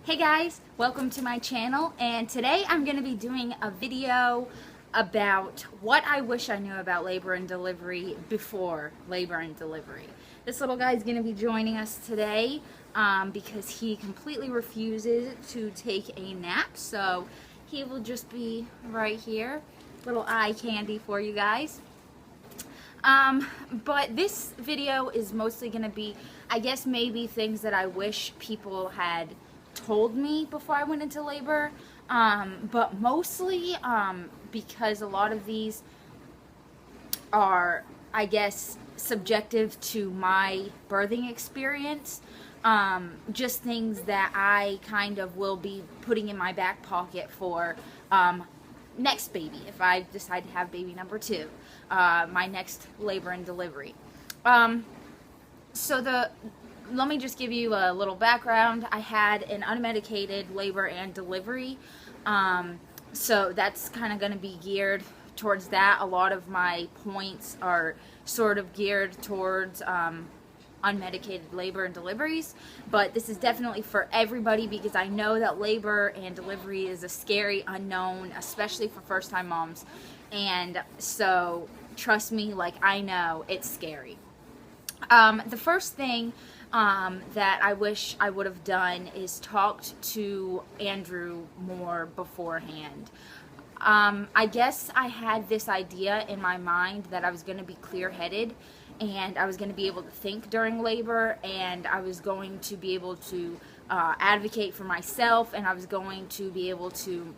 Hey guys, welcome to my channel, and today I'm going to be doing a video about what I wish I knew about labor and delivery before labor and delivery. This little guy is going to be joining us today because he completely refuses to take a nap, so he will just be right here. Little eye candy for you guys. But this video is mostly going to be, I guess, maybe things that I wish people had told me before I went into labor, but mostly because a lot of these are, I guess, subjective to my birthing experience, just things that I kind of will be putting in my back pocket for next baby, if I decide to have baby number 2, my next labor and delivery. Let me just give you a little background. I had an unmedicated labor and delivery, so that's kind of going to be geared towards that. A lot of my points are sort of geared towards unmedicated labor and deliveries, but this is definitely for everybody because I know that labor and delivery is a scary unknown, especially for first-time moms, and so trust me, like, I know it's scary. The first thing that I wish I would have done is talked to Andrew more beforehand. I guess I had this idea in my mind that I was going to be clear-headed and I was going to be able to think during labor, and I was going to be able to advocate for myself, and I was going to be able to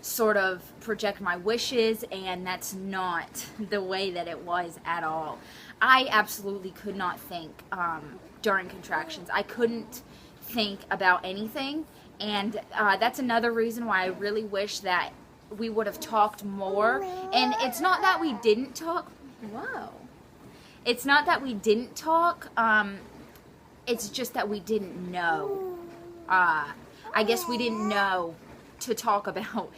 sort of project my wishes, and that's not the way that it was at all. I absolutely could not think during contractions. I couldn't think about anything, and that's another reason why I really wish that we would have talked more. And it's not that we didn't talk. Whoa. It's not that we didn't talk. It's just that we didn't know. I guess we didn't know to talk about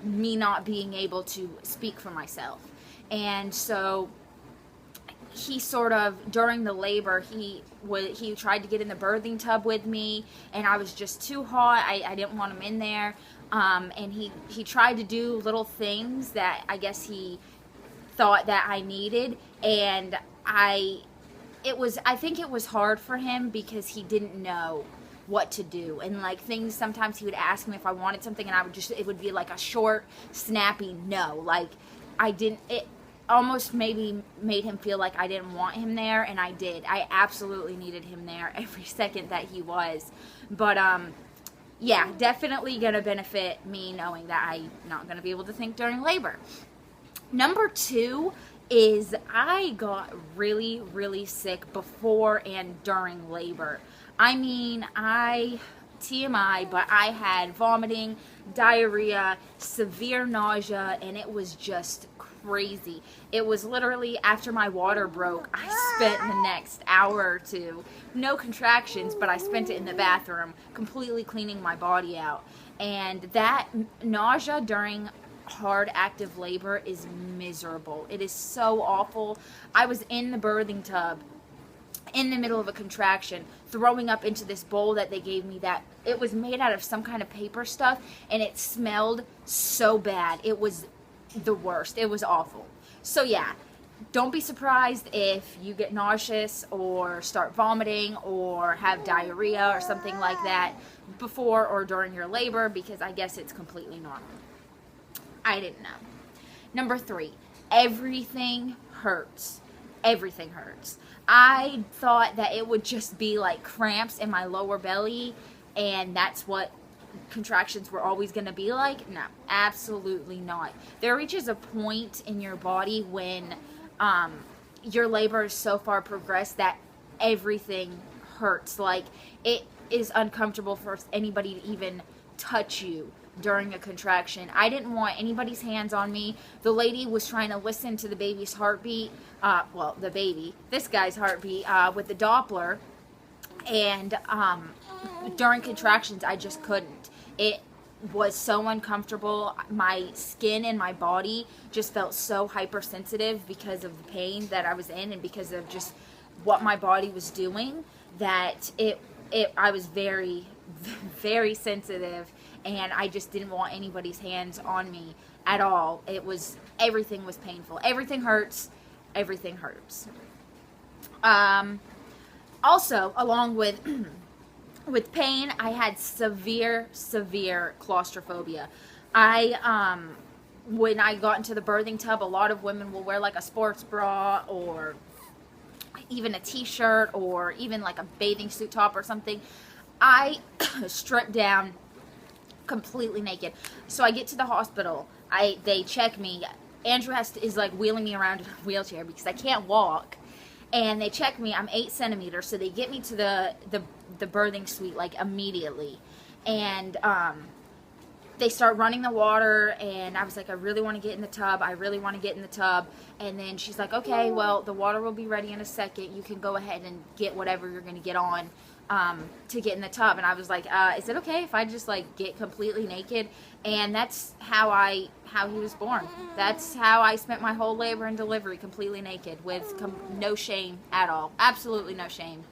me not being able to speak for myself. And so he sort of, during the labor, he tried to get in the birthing tub with me, and I was just too hot. I didn't want him in there. And he tried to do little things that I guess he thought that I needed, and I think it was hard for him because he didn't know what to do, and like things, sometimes he would ask me if I wanted something, and it would be like a short, snappy no. Like, it almost maybe made him feel like I didn't want him there, and I did. I absolutely needed him there every second that he was. But yeah, definitely gonna benefit me knowing that I'm not gonna be able to think during labor. Number 2 is I got really, really sick before and during labor. I mean, TMI, but I had vomiting, diarrhea, severe nausea, and it was just crazy. It was literally, after my water broke, I spent the next hour or two, no contractions, but I spent it in the bathroom, completely cleaning my body out. And that nausea during hard active labor is miserable. It is so awful. I was in the birthing tub in the middle of a contraction, throwing up into this bowl that they gave me, that it was made out of some kind of paper stuff, and it smelled so bad. It was the worst. It was awful. So yeah, don't be surprised if you get nauseous or start vomiting or have diarrhea or something like that before or during your labor, because I guess it's completely normal. I didn't know. Number 3, everything hurts. Everything hurts. I thought that it would just be like cramps in my lower belly, and that's what contractions were always going to be like. No, absolutely not. There reaches a point in your body when your labor is so far progressed that everything hurts. Like, it is uncomfortable for anybody to even touch you during a contraction. I didn't want anybody's hands on me. The lady was trying to listen to the baby's heartbeat, this guy's heartbeat, with the Doppler, and during contractions I just couldn't. It was so uncomfortable. My skin and my body just felt so hypersensitive because of the pain that I was in and because of just what my body was doing, that I was very, very sensitive, and I just didn't want anybody's hands on me at all. Everything was painful. Everything hurts. Everything hurts. Also, along with with pain, I had severe claustrophobia. When I got into the birthing tub, a lot of women will wear like a sports bra or even a t-shirt or even like a bathing suit top or something. I stripped down completely naked. So I get to the hospital. They check me. Andrew is like wheeling me around in a wheelchair because I can't walk. And they check me. I'm 8 centimeters. So they get me to the birthing suite like immediately. And they start running the water, and I was like, I really want to get in the tub. I really want to get in the tub. And then she's like, okay, well, the water will be ready in a second. You can go ahead and get whatever you're going to get on to get in the tub. And I was like, is it okay if I just like get completely naked? And that's how he was born. That's how I spent my whole labor and delivery, completely naked with no shame at all. Absolutely no shame.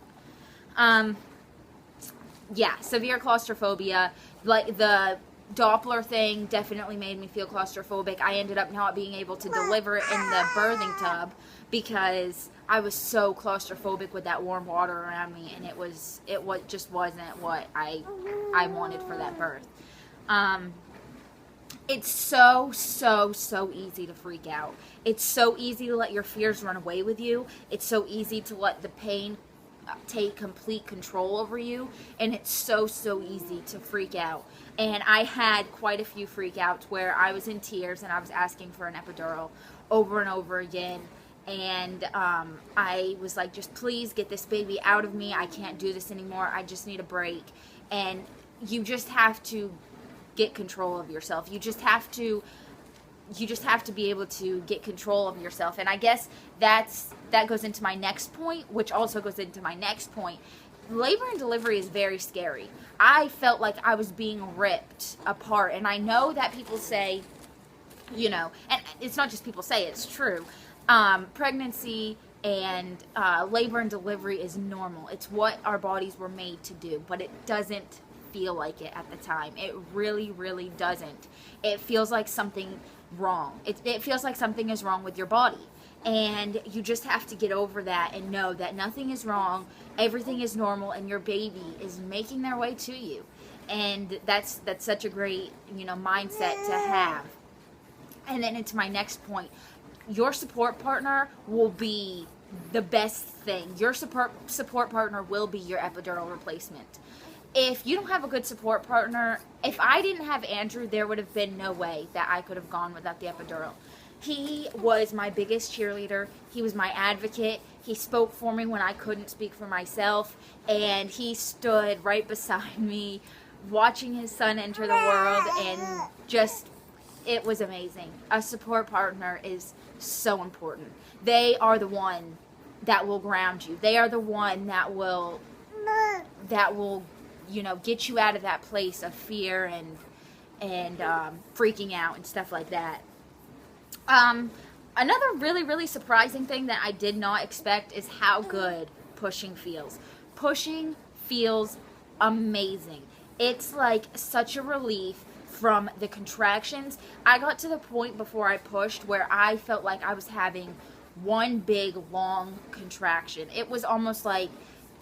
Yeah, severe claustrophobia. Like the Doppler thing definitely made me feel claustrophobic. I ended up not being able to deliver in the birthing tub because I was so claustrophobic with that warm water around me, and it just wasn't what I wanted for that birth. It's so easy to freak out. It's so easy to let your fears run away with you. It's so easy to let the pain take complete control over you, and it's so easy to freak out. And I had quite a few freak outs where I was in tears and I was asking for an epidural over and over again, and I was like, just please get this baby out of me. I can't do this anymore. I just need a break. And you just have to get control of yourself. You just have to be able to get control of yourself. And I guess that goes into my next point, which also goes into my next point. Labor and delivery is very scary. I felt like I was being ripped apart. And I know that people say, and it's not just people say, it's true. Pregnancy and labor and delivery is normal. It's what our bodies were made to do, but it doesn't feel like it at the time. It really doesn't. It feels like something wrong. It feels like something is wrong with your body, and you just have to get over that and know that nothing is wrong, everything is normal, and your baby is making their way to you. And that's such a great mindset to have. And then into my next point, your support partner will be the best thing. Your support partner will be your epidural replacement. If you don't have a good support partner, if I didn't have Andrew, there would have been no way that I could have gone without the epidural. He was my biggest cheerleader. He was my advocate. He spoke for me when I couldn't speak for myself. And he stood right beside me, watching his son enter the world. And it was amazing. A support partner is so important. They are the one that will ground you. They are the one that will get you out of that place of fear and freaking out and stuff like that. Another really surprising thing that I did not expect is how good pushing feels. Pushing feels amazing. It's like such a relief from the contractions. I got to the point before I pushed where I felt like I was having one big long contraction. It was almost like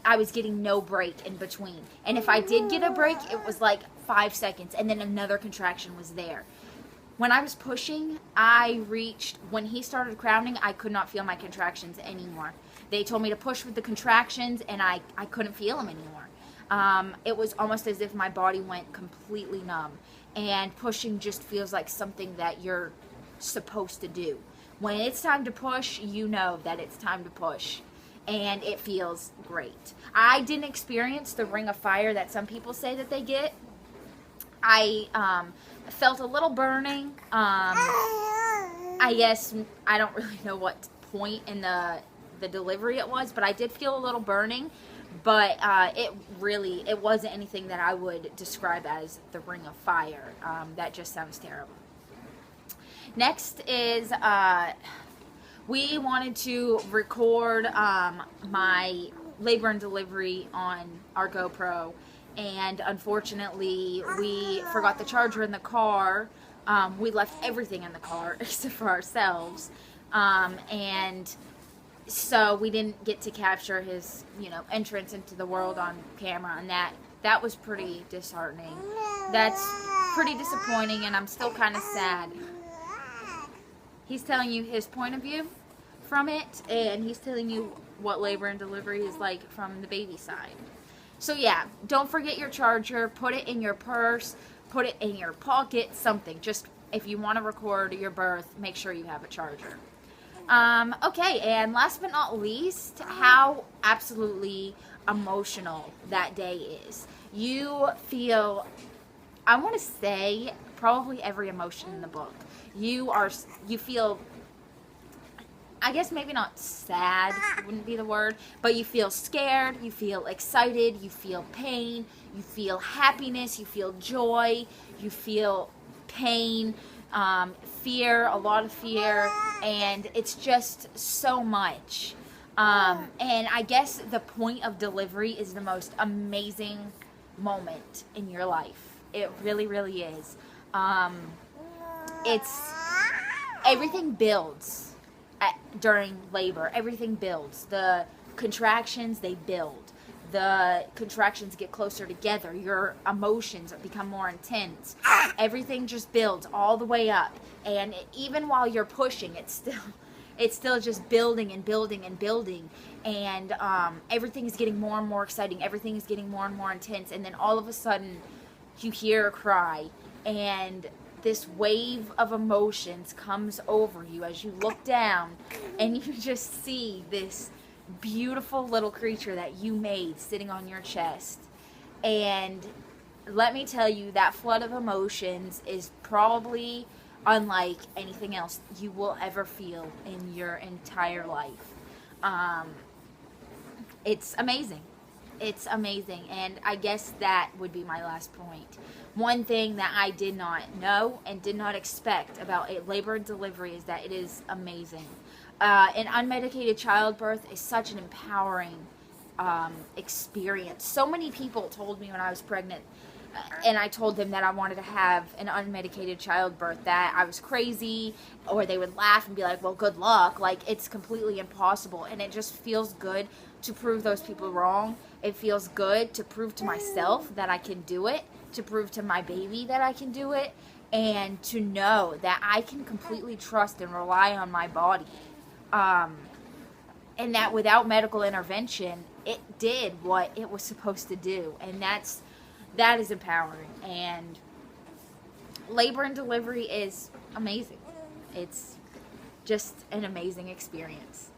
I was getting no break in between. And if I did get a break, it was like 5 seconds, and then another contraction was there. When I was pushing, when he started crowning, I could not feel my contractions anymore. They told me to push with the contractions, and I couldn't feel them anymore. It was almost as if my body went completely numb. And pushing just feels like something that you're supposed to do. When it's time to push, you know that it's time to push. And it feels great. I didn't experience the ring of fire that some people say that they get. I felt a little burning. I guess I don't really know what point in the delivery it was, but I did feel a little burning. But it wasn't anything that I would describe as the ring of fire. That just sounds terrible. Next is we wanted to record my labor and delivery on our GoPro, and unfortunately we forgot the charger in the car. We left everything in the car except for ourselves, and so we didn't get to capture his, entrance into the world on camera, and that was pretty disheartening. That's pretty disappointing, and I'm still kind of sad. He's telling you his point of view from it, and he's telling you what labor and delivery is like from the baby side. So yeah, don't forget your charger. Put it in your purse, put it in your pocket, something. Just if you want to record your birth, make sure you have a charger. Okay, and last but not least, how absolutely emotional that day is. You feel, I want to say, probably every emotion in the book. You feel, I guess maybe not sad wouldn't be the word, but you feel scared, you feel excited, you feel pain, you feel happiness, you feel joy, you feel pain, fear, a lot of fear, and it's just so much. And I guess the point of delivery is the most amazing moment in your life. It really, really is. Everything builds during labor. Everything builds. The contractions, they build. The contractions get closer together. Your emotions become more intense. Everything just builds all the way up. And even while you're pushing, it's still just building and building and building. And everything is getting more and more exciting. Everything is getting more and more intense. And then all of a sudden, you hear a cry. And this wave of emotions comes over you as you look down. And you just see this beautiful little creature that you made sitting on your chest. And let me tell you, that flood of emotions is probably unlike anything else you will ever feel in your entire life. It's amazing. It's amazing. And I guess that would be my last point. One thing that I did not know and did not expect about a labor and delivery is that it is amazing. An unmedicated childbirth is such an empowering experience. So many people told me when I was pregnant, and I told them that I wanted to have an unmedicated childbirth, that I was crazy, or they would laugh and be like, well, good luck. Like, it's completely impossible. And it just feels good to prove those people wrong. It feels good to prove to myself that I can do it, to prove to my baby that I can do it, and to know that I can completely trust and rely on my body. And that without medical intervention, it did what it was supposed to do. And that is empowering. And labor and delivery is amazing. It's just an amazing experience.